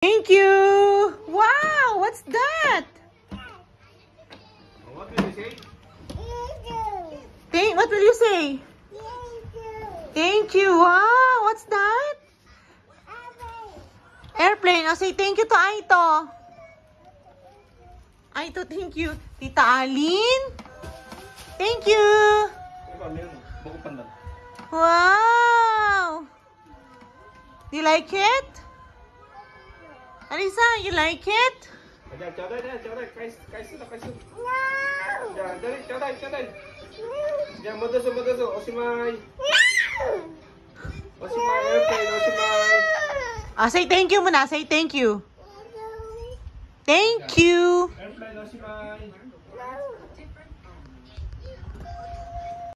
Thank you. Wow, what's that? What will you say? What will you say? Thank you. Wow, what's that? Airplane. I'll say thank you to Aito. Aito, thank you. Tita Alin. Thank you. Wow. Do you like it? Alisa, you like it? Say thank you muna. Say thank you. Thank you.